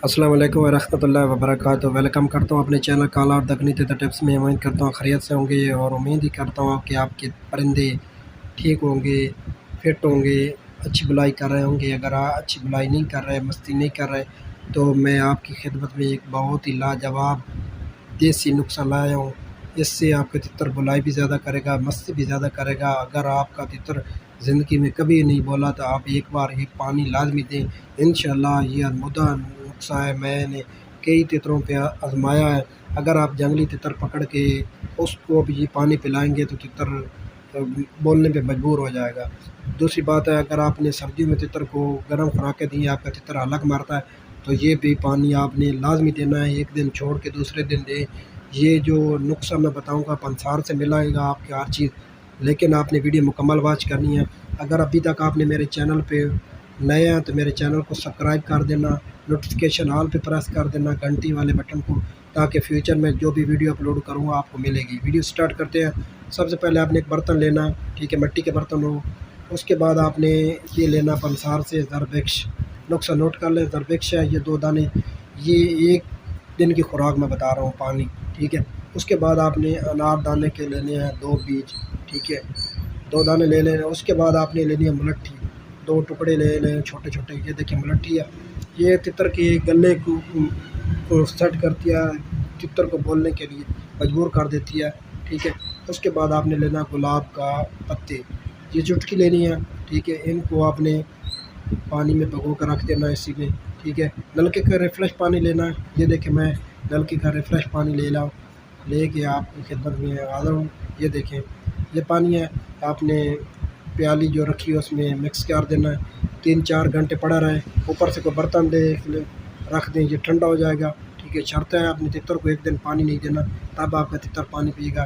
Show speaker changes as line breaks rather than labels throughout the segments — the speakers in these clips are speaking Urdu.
السلام علیکم ورحمۃ اللہ وبرکاتہ۔ ویلکم کرتا ہوں اپنے چینل کالا اور دکنی تیتر ٹپس میں۔ امید کرتا ہوں خیریت سے ہوں گے اور امید ہی کرتا ہوں کہ آپ کے پرندے ٹھیک ہوں گے، فٹ ہوں گے، اچھی بلائی کر رہے ہوں گے۔ اگر آپ اچھی بلائی نہیں کر رہے، مستی نہیں کر رہے، تو میں آپ کی خدمت میں ایک بہت ہی لاجواب دیسی نسخہ لایا ہوں۔ اس سے آپ کا تتر بلائی بھی زیادہ کرے گا، مستی بھی زیادہ کرے گا۔ اگر آپ کا تتر زندگی میں کبھی نہیں بولا تو آپ ایک بار یہ پانی لازمی دیں، انشاءاللہ یہ مدہ نسخہ ہے، میں نے کئی تتروں پہ آزمایا ہے۔ اگر آپ جنگلی تتر پکڑ کے اس کو بھی یہ پانی پلائیں گے تو تتر بولنے پہ مجبور ہو جائے گا۔ دوسری بات ہے، اگر آپ نے سردیوں میں تتر کو گرم خوراکیں دیں، آپ کا تتر الگ مارتا ہے، تو یہ بھی پانی آپ نے لازمی دینا ہے۔ ایک دن چھوڑ کے دوسرے دن دیں۔ یہ جو نسخہ میں بتاؤں گا پنسار سے ملائے گا آپ کی ہر چیز، لیکن آپ نے ویڈیو مکمل واچ کرنی ہے۔ اگر ابھی تک آپ نے میرے چینل پہ نئے ہیں تو میرے چینل کو سبسکرائب کر دینا، نوٹیفیکیشن آل پہ پریس کر دینا، گھنٹی والے بٹن کو، تاکہ فیوچر میں جو بھی ویڈیو اپلوڈ کروں گا آپ کو ملے گی۔ ویڈیو سٹارٹ کرتے ہیں۔ سب سے پہلے آپ نے ایک برتن لینا، ٹھیک ہے، مٹی کے برتن ہو۔ اس کے بعد آپ نے یہ لینا پنسار سے زربیکس، نسخہ نوٹ کر لیں، زربیکس ہے یہ 2 دانے، یہ ایک دن کی خوراک میں بتا رہا ہوں پانی، ٹھیک ہے۔ اس کے بعد آپ نے انار دانے کے لینے ہیں 2 بیج، ٹھیک ہے، 2 دانے لے لیں۔ اس کے بعد آپ نے لینی ہے ملٹھی، 2 ٹکڑے لے لیں چھوٹے چھوٹے۔ یہ دیکھیں ملٹھی ہے، یہ تتر کے گلے کو سیٹ کرتی ہے، تتر کو بولنے کے لیے مجبور کر دیتی ہے، ٹھیک ہے۔ اس کے بعد آپ نے لینا گلاب کا پتے، یہ چٹکی لینی ہے، ٹھیک ہے۔ ان کو آپ نے پانی میں بھگو کر رکھ دینا اسی میں، ٹھیک ہے۔ نلکے کا ریفریش پانی لینا ہے، یہ دیکھیں میں نلکے کا ریفریش پانی لے کے آپ کی خدمت میں حاضر ہوں۔ یہ دیکھیں یہ پانی ہے، آپ نے پیالی جو رکھی ہے اس میں مکس کر دینا ہے، 3-4 گھنٹے پڑا رہے۔ اوپر سے کوئی برتن رکھ دیں، یہ ٹھنڈا ہو جائے گا، ٹھیک ہے۔ شرط ہے اپنے تتر کو 1 دن پانی نہیں دینا، تب آپ کا تتر پانی پیے گا۔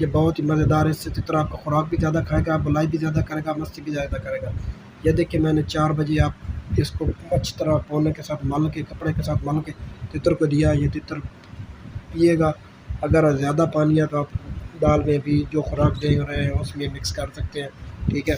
یہ بہت ہی مزیدار ہے، اس سے تتر آپ کا خوراک بھی زیادہ کھائے گا، بلائی بھی زیادہ کرے گا، مستی بھی زیادہ کرے گا۔ یہ دیکھیں میں نے 4 بجے آپ اس کو اچھی طرح پونے کے ساتھ مل کے، کپڑے کے ساتھ مل کے تتر کو دیا، یہ تتر پیے گا۔ اگر زیادہ پانی ہے تو آپ دال میں بھی جو خوراک دے رہے ہیں اس میں مکس کر سکتے ہیں، ٹھیک ہے۔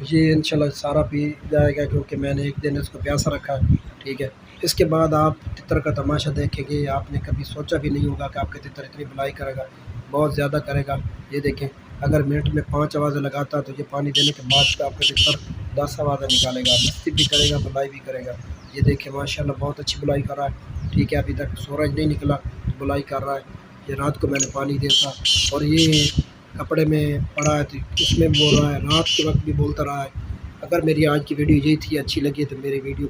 یہ انشاءاللہ سارا پی جائے گا کیونکہ میں نے 1 دن اس کو پیاسا رکھا ہے، ٹھیک ہے۔ اس کے بعد آپ تتر کا تماشا دیکھیں گے، آپ نے کبھی سوچا بھی نہیں ہوگا کہ آپ کا تتر اتنی بلائی کرے گا، بہت زیادہ کرے گا۔ یہ دیکھیں اگر منٹ میں 5 آوازیں لگاتا تو یہ پانی دینے کے بعد آپ کا تتر 10 آوازیں نکالے گا، مستی بھی کرے گا، بلائی بھی کرے گا۔ یہ دیکھیں ماشاءاللہ بہت اچھی بلائی کر رہا ہے، ٹھیک ہے۔ ابھی تک سورج نہیں نکلا تو بلائی کر رہا ہے۔ یہ رات کو میں نے پانی دیا تھا اور یہ کپڑے میں پڑا ہے تو اس میں بول رہا ہے، رات کے وقت بھی بولتا رہا ہے۔ اگر میری آج کی ویڈیو یہی تھی، اچھی لگی تو میری ویڈیو